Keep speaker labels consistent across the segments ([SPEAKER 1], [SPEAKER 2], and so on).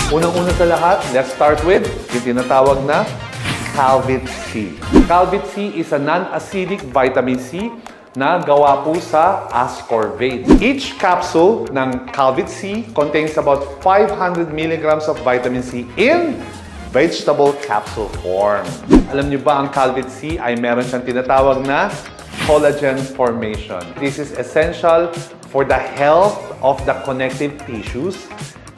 [SPEAKER 1] Unang-una sa lahat, let's start with yung tinatawag na Calvit C. Calvit C is a non-acidic vitamin C na gawa po sa ascorbate. Each capsule ng Calvit C contains about 500 milligrams of vitamin C in vegetable capsule form. Alam niyo ba ang Calvit C ay meron siyang tinatawag na collagen formation. This is essential for the health of the connective tissues,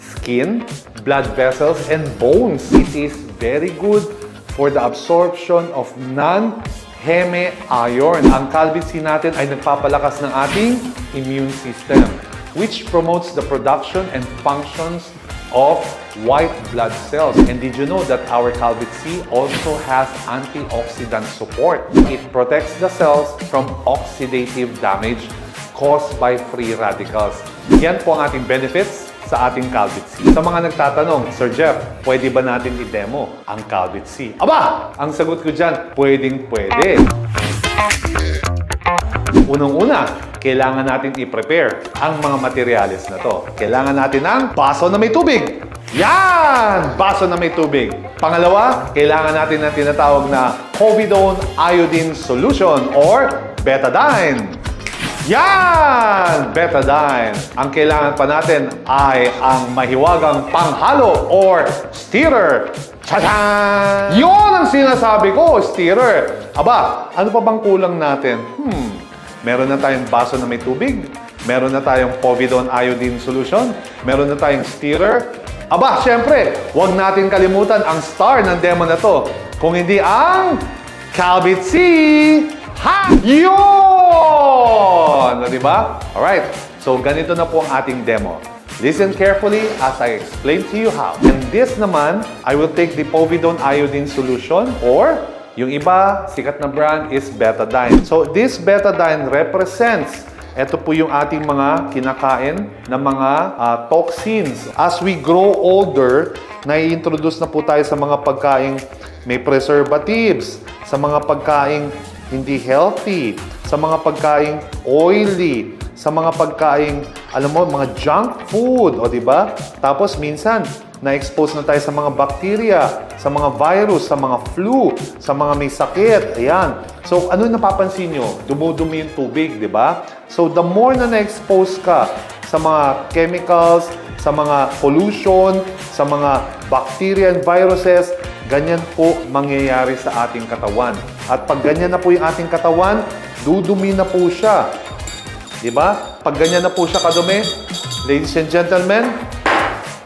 [SPEAKER 1] skin, blood vessels, and bones. It is very good for the absorption of non-heme iron. Ang Calvit C natin ay nagpapalakas ng ating immune system, which promotes the production and functions of white blood cells. And did you know that our Calvit C also has antioxidant support? It protects the cells from oxidative damage caused by free radicals. Yan po ang ating benefits sa ating Calvit C. Sa mga nagtatanong, Sir Jeff, pwede ba natin i-demo ang Calvit C? Aba! Ang sagot ko dyan, pwedeng-pwede. Unang-una, kailangan natin i-prepare ang mga materyales na to. Kailangan natin ng baso na may tubig. Yan! Baso na may tubig. Pangalawa, kailangan natin ng tinatawag na povidone iodine solution or betadine. Yan! Betadine. Ang kailangan pa natin ay ang mahiwagang panghalo or stirrer. Tadaan! Yun ang sinasabi ko, stirrer. Aba, ano pa bang kulang natin? Meron na tayong baso na may tubig. Meron na tayong povidone iodine solution. Meron na tayong stirrer. Aba, syempre, huwag natin kalimutan ang star ng demo na to. Kung hindi ang Calvit C. Ha! Yun! Diba? Alright, so ganito na po ang ating demo. Listen carefully as I explain to you how. And this naman, I will take the povidone iodine solution or yung iba, sikat na brand is betadine. So this betadine represents, ito po yung ating mga kinakain na mga toxins. As we grow older, nai-introduce na po tayo sa mga pagkaing may preservatives, sa mga pagkaing hindi healthy, sa mga pagkaing oily, sa mga pagkaing, alam mo, mga junk food, o diba? Tapos minsan, na-expose na tayo sa mga bacteria, sa mga virus, sa mga flu, sa mga may sakit. Ayan. So, ano napapansin nyo? Dumudumi yung tubig, di ba? So, the more na na-expose ka sa mga chemicals, sa mga pollution, sa mga bacteria and viruses, ganyan po mangyayari sa ating katawan. At pag ganyan na po yung ating katawan, dudumi na po siya. Di ba? Pag ganyan na po siya kadumi, ladies and gentlemen,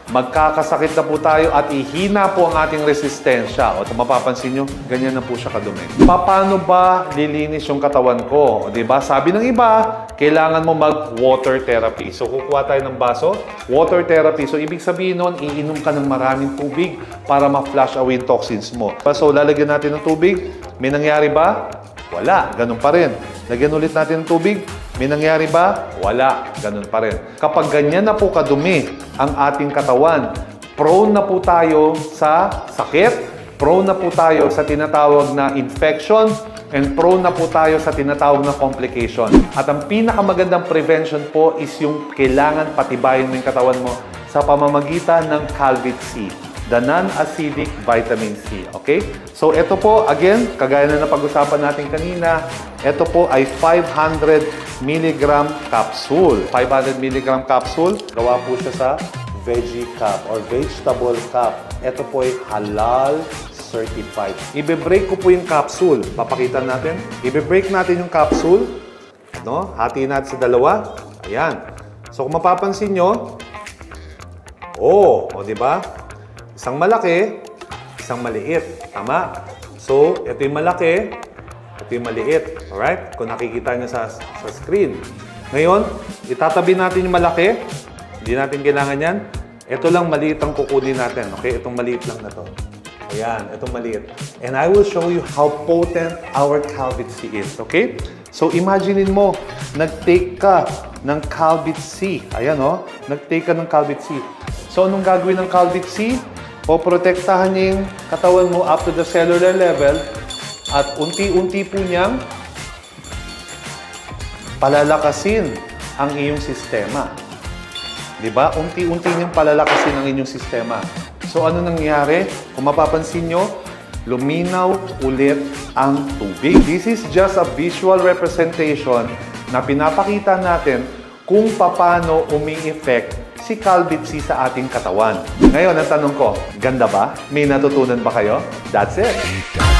[SPEAKER 1] magkakasakit na po tayo at ihina po ang ating resistensya. O kung mapapansin nyo, ganyan na po siya kadumi. Paano ba lilinis yung katawan ko? Di ba? Sabi ng iba, kailangan mo mag-water therapy. So, kukuha tayo ng baso, water therapy. So, ibig sabihin nun, iinom ka ng maraming tubig para ma-flush away yung toxins mo. So, lalagyan natin ng tubig. May nangyari ba? Wala. Ganun pa rin. Lagyan ulit natin ng tubig. May nangyari ba? Wala. Ganun pa rin. Kapag ganyan na po kadumi ang ating katawan, prone na po tayo sa sakit, prone na po tayo sa tinatawag na infection, and prone na po tayo sa tinatawag na complication. At ang pinakamagandang prevention po is yung kailangan patibayin mo yung katawan mo sa pamamagitan ng Calvit C, the non-acidic vitamin C. Okay? So, ito po, again, kagaya na napag-usapan natin kanina, ito po ay 500 mg capsule. 500 mg capsule, gawa po siya sa veggie cup or vegetable cup. Ito po ay halal certified. Ibe-break ko po yung capsule. Papakita natin. Ibe-break natin yung capsule. No? Hatiin natin sa dalawa. Ayan. So, kung mapapansin nyo, o diba? Isang malaki, isang maliit. Tama? So, ito yung malaki, ito yung maliit. Alright? Kung nakikita nyo sa screen. Ngayon, itatabi natin yung malaki. Hindi natin kailangan yan. Ito lang maliit ang kukunin natin. Okay? Itong maliit lang na to. Ayan, itong maliit. And I will show you how potent our Calvit C is. Okay? So, imaginein mo, nag-take ka ng Calvit C. Ayan, oh. Nag-take ka ng Calvit C. So, anong gagawin ng Calvit C? Poprotektahan niya yung katawan mo up to the cellular level at unti-unti po niyang palalakasin ang iyong sistema. Diba? Unti-unti niyang palalakasin ang inyong sistema. So ano nangyari? Kung mapapansin nyo, luminaw ulit ang tubig. This is just a visual representation na pinapakita natin kung paano umi-effect si Calvit-C sa ating katawan. Ngayon, ang tanong ko, ganda ba? May natutunan ba kayo? That's it!